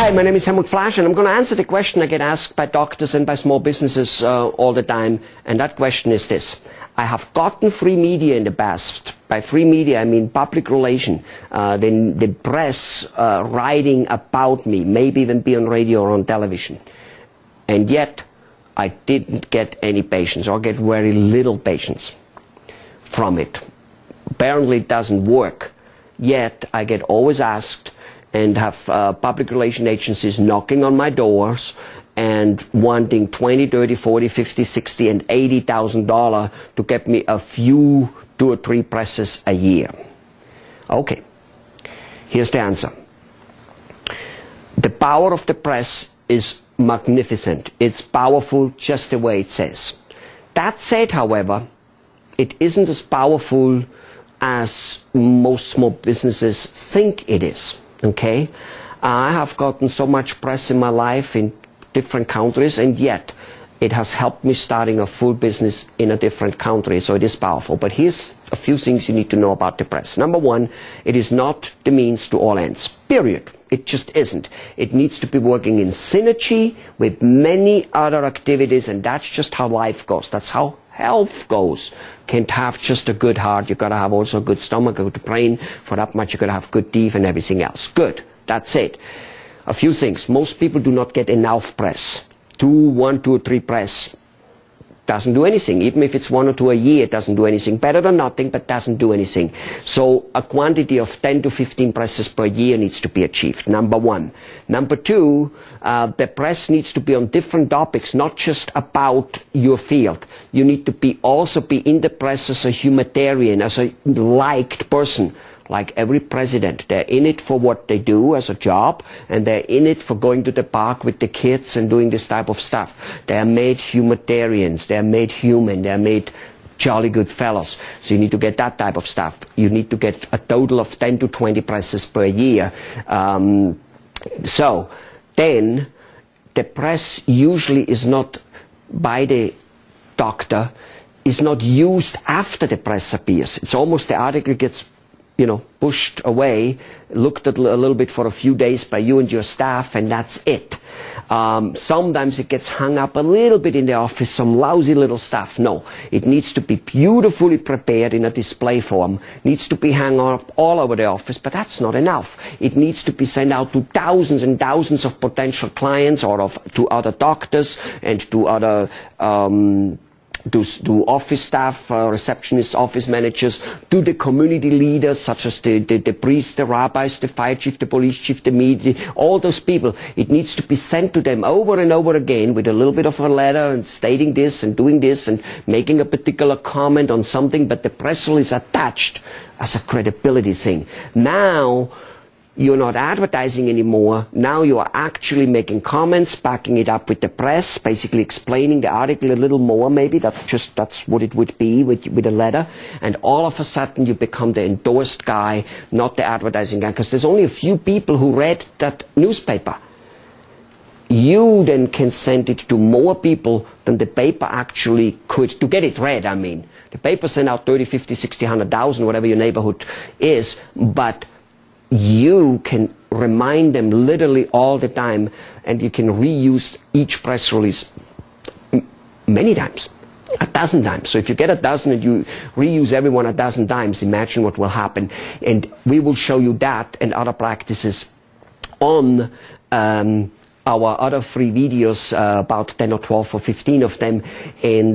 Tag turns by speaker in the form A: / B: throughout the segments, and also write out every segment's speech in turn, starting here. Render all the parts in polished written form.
A: Hi, my name is Helmut Flasch, and I'm going to answer the question I get asked by doctors and by small businesses all the time, and that question is this. I have gotten free media in the past. By free media, I mean public relation, the press writing about me, maybe even be on radio or on television. And yet, I didn't get any patients, or get very little patients from it. Apparently it doesn't work. Yet, I get always asked and have public relation agencies knocking on my doors and wanting $20, $30, $40, $50, $60, and $80,000 to get me a few, 2 or 3 presses a year. Okay, here's the answer. The power of the press is magnificent. It's powerful just the way it says. That said, however, it isn't as powerful as most small businesses think it is. Okay? I have gotten so much press in my life in different countries, and yet it has helped me starting a full business in a different country, so it is powerful. But here's a few things you need to know about the press. Number one, it is not the means to all ends. Period. It just isn't. It needs to be working in synergy with many other activities, and that's just how life goes. That's how health goes. Can't have just a good heart. You've got to have also a good stomach, a good brain. For that much, you've got to have good teeth and everything else. Good. That's it. A few things. Most people do not get enough press. 1, 2, or 3 press doesn't do anything. Even if it's 1 or 2 a year, it doesn't do anything. Better than nothing, but doesn't do anything. So a quantity of 10 to 15 presses per year needs to be achieved. Number one. Number two, the press needs to be on different topics, not just about your field. You need to also be in the press as a humanitarian, as a liked person. Like every president, they're in it for what they do as a job, and they're in it for going to the park with the kids and doing this type of stuff. They are made humanitarians, they are made human, they are made jolly good fellows. So you need to get that type of stuff. You need to get a total of 10 to 20 presses per year. So then the press usually is not by the doctor, is not used after the press appears. It's almost the article gets pushed away, looked at a little bit for a few days by you and your staff, and that's it. Sometimes it gets hung up a little bit in the office, some lousy little stuff. No, it needs to be beautifully prepared in a display form, needs to be hung up all over the office, but that's not enough. It needs to be sent out to thousands and thousands of potential clients, or to other doctors and to other to office staff, receptionists, office managers, to the community leaders such as the priests, the rabbis, the fire chief, the police chief, the media, all those people. It needs to be sent to them over and over again with a little bit of a letter and stating this and doing this and making a particular comment on something, but the press release attached as a credibility thing. Now, you're not advertising anymore. Now you are actually making comments, backing it up with the press, basically explaining the article a little more maybe. That's what it would be with a letter. And all of a sudden you become the endorsed guy, not the advertising guy, because there's only a few people who read that newspaper. You then can send it to more people than the paper actually could, to get it read, I mean. The paper sent out 30, 50, 60, 100,000, whatever your neighborhood is, but you can remind them literally all the time, and you can reuse each press release many times, 1,000 times. So if you get 1,000 and you reuse everyone 1,000 times, imagine what will happen. And we will show you that and other practices on our other free videos, about 10 or 12 or 15 of them, and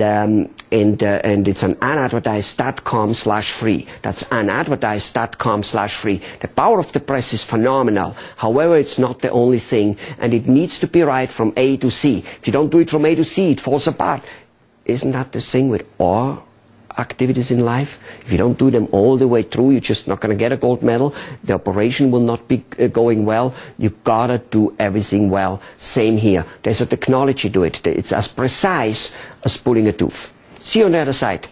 A: it's on unadvertised.com/free. That's unadvertised.com/free. The power of the press is phenomenal. However, it's not the only thing, and it needs to be right from A to C. If you don't do it from A to C, it falls apart. Isn't that the thing with all activities in life? If you don't do them all the way through, you're just not going to get a gold medal. The operation will not be going well. You gotta do everything well. Same here. There's a technology to it. It's as precise as pulling a tooth. See you on the other side.